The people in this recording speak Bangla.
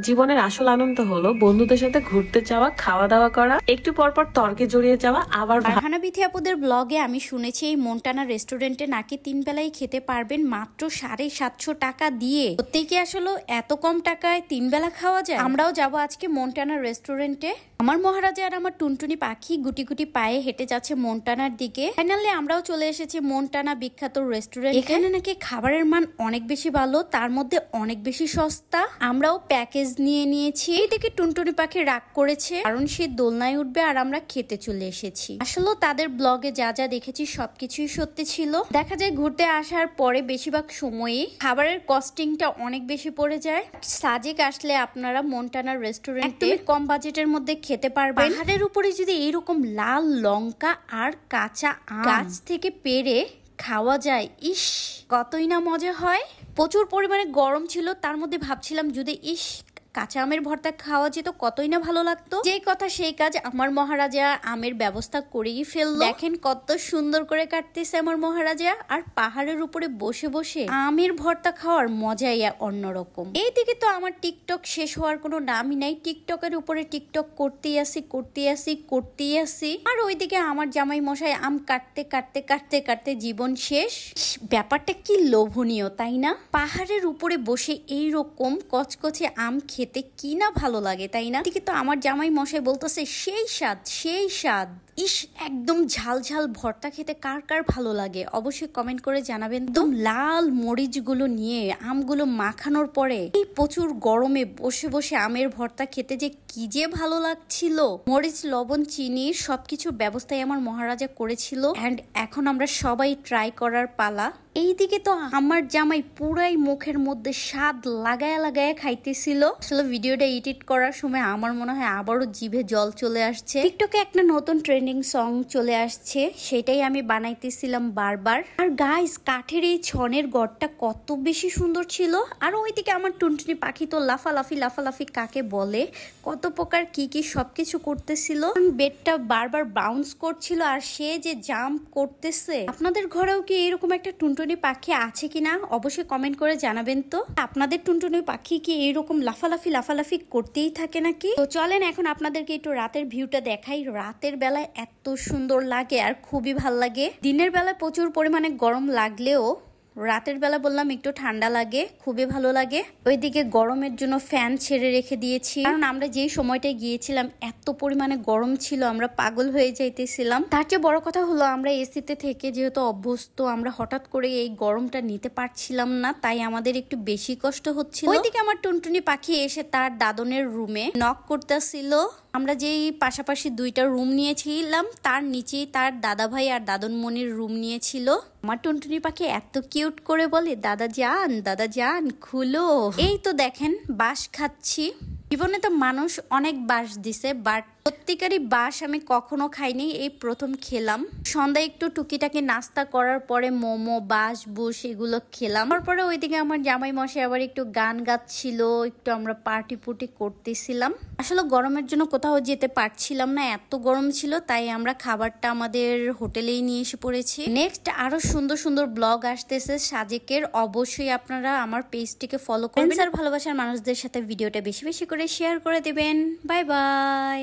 জীবনের আসল আনন্দ হলো বন্ধুদের সাথে ঘুরতে যাওয়া, খাওয়া দাওয়া করা, একটু পর পর তর্কে জড়িয়ে যাওয়া, আবার ফারহানা বিথি আপুদের ব্লগে আমি শুনেছি এই মন্টানা রেস্টুরেন্টে নাকি 3 বেলাই খেতে পারবেন মাত্র 750 টাকা দিয়ে। সত্যি কি আসলে এত কম টাকায় 3 বেলা খাওয়া যায়? আমরাও যাব আজকে মন্টানা রেস্টুরেন্টে। আমার মহারাজা আর আমার টুনটুনি পাখি গুটি গুটি পায়ে হেঁটে যাচ্ছে মন্টানার দিকে। ফাইনালি আমরাও চলে এসেছি মন্টানা বিখ্যাত রেস্টুরেন্ট। এখানে নাকি খাবারের মান অনেক বেশি ভালো, তার মধ্যে অনেক বেশি সস্তা। আমরাও প্যাকেজ নিয়ে নিয়েছি। এই দেখে টুনটুনি পাখি রাগ করেছে কারণ সে দোলনায় উঠবে আর আমরা খেতে চলে এসেছি। আসলে তাদের ব্লগে যা যা দেখেছি সবকিছুই সত্যি ছিল। দেখা যায় ঘুরতে আসার পরে বেশিরভাগ সময়ই খাবারের কস্টিংটা অনেক বেশি পড়ে যায়। সাজেক আসলে আপনারা মন্টানা রেস্টুরেন্টে কম বাজেটের মধ্যে খেতে পারবেন। পাহাড়ের উপরে যদি এইরকম লাল লঙ্কা আর কাঁচা আম গাছ থেকে পেড়ে খাওয়া যায়, ইস কতই না মজা হয়। প্রচুর পরিমাণে গরম ছিল, তার মধ্যে ভাবছিলাম যদি কাঁচা আমের ভর্তা খাওয়া যেত কতই না ভালো লাগতো। যে কথা সেই কাজ, আমার মহারাজা আমের ব্যবস্থা করেই ফেললো। দেখেন কত সুন্দর করে কাটতেছে আমার মহারাজা। আর পাহাড়ের উপরে বসে বসে আমের ভর্তা খাওয়ার মজাই অন্যরকম। এইদিকে তো আমার টিকটক শেষ হওয়ার কোনো নামই নাই। টিকটকের উপরে টিকটক করতেই আসি। আর ওইদিকে আমার জামাই মশাই আম কাটতে কাটতে কাটতে কাটতে জীবন শেষ। ব্যাপারটা কি লোভনীয় তাই না? পাহাড়ের উপরে বসে এইরকম কচকচে আম খেতে কি না ভালো লাগে তাই না? ঠিক তো আমার জামাই মশাই বলতেছে সেই স্বাদ। ইস একদম ঝাল ঝাল ভর্তা খেতে কার কার ভালো লাগে অবশ্যই কমেন্ট করে জানাবেন। একদম লাল মরিচ গুলো নিয়ে আমগুলো মাখানোর পরে এই প্রচুর গরমে বসে বসে আমের ভর্তা খেতে যে কি যে ভালো লাগছিল। মরিচ, লবণ, চিনি সবকিছুর ব্যবস্থাই আমার মহারাজা করেছিল। এন্ড এখন আমরা সবাই ট্রাই করার পালা। এইদিকে তো আমার জামাই পুরাই মুখের মধ্যে স্বাদ লাগায় খাইতেছিল। আসলে ভিডিওটা এডিট করার সময় আমার মনে হয় আবারও জিভে জল চলে আসছে। টিকটকে একটা নতুন ট্রেন্ডিং সং চলে আসছে, সেটাই আমি বানাইতেছিলাম বারবার। আর গাইস কাঠের এই ছনের গড়টা কত বেশি সুন্দর ছিল। আর ওইদিকে আমার টুনটুনি পাখি তো লাফালাফি কাকে বলে, কত প্রকার কি সবকিছু করতেছিল। বেডটা বারবার বাউন্স করছিল আর সে যে জাম্প করতেছে। আপনাদের ঘরেও কি এরকম একটা টুনটুনি পাখি আছে কিনা অবশ্যই কমেন্ট করে জানাবেন তো। আপনাদের টুনটুনি পাখি কি এইরকম লাফালাফি করতেই থাকে নাকি? তো চলেন এখন আপনাদেরকে একটু রাতের ভিউটা দেখাই। রাতের বেলায় এত সুন্দর লাগে আর খুবই ভাল লাগে। দিনের বেলায় প্রচুর পরিমাণে গরম লাগলেও রাতের বেলা বললাম একটু ঠান্ডা লাগে, খুবই ভালো লাগে। ওইদিকে গরমের জন্য ফ্যান ছেড়ে রেখে দিয়েছি, কারণ আমরা যেই সময়টায় গিয়েছিলাম এত পরিমাণে গরম ছিল আমরা পাগল হয়ে যাইতেছিলাম। তার চেয়ে বড় কথা হলো আমরা এসিতে থেকে যেহেতু অভ্যস্ত, আমরা হঠাৎ করে এই গরমটা নিতে পারছিলাম না, তাই আমাদের একটু বেশি কষ্ট হচ্ছিল। ওইদিকে আমার টুনটুনি পাখি এসে তার দাদনের রুমে নক করতেছিল। আমরা যেই পাশাপাশি দুইটা রুম নিয়েছিলাম তার নিচেই তার দাদা ভাই আর দাদনমণির রুম নিয়েছিল। আমার টুনটুনি পাখি এত কিউট করে বলে দাদা যান খুলো। এই তো দেখেন বাঁশ খাচ্ছি। জীবনে তো মানুষ অনেক বাঁশ দিছে, বাট সত্যিকারই বাঁশ আমি কখনো খাইনি, এই প্রথম খেলাম। সন্ধ্যায় একটু টুকিটাকি নাস্তা করার পরে মোমো, বাঁশ বুশ এগুলো খেলাম। তারপরে ওইদিকে আমার জামাই মশাই আবার একটু গান গাচ্ছিল, একটু আমরা পার্টি পুটি করতেছিলাম। আসলে গরমের জন্য কোথাও যেতে পারছিলাম না, এত গরম ছিল, তাই আমরা খাবারটা আমাদের হোটেলেই নিয়ে এসে পড়েছি। নেক্সট আরো সুন্দর সুন্দর ব্লগ আসতেছে সাজেকের, অবশ্যই আপনারা আমার পেজটিকে ফলো করবেন আর ভালোবাসার মানুষদের সাথে ভিডিওটা বেশি বেশি করে শেয়ার করে দিবেন। Bye bye.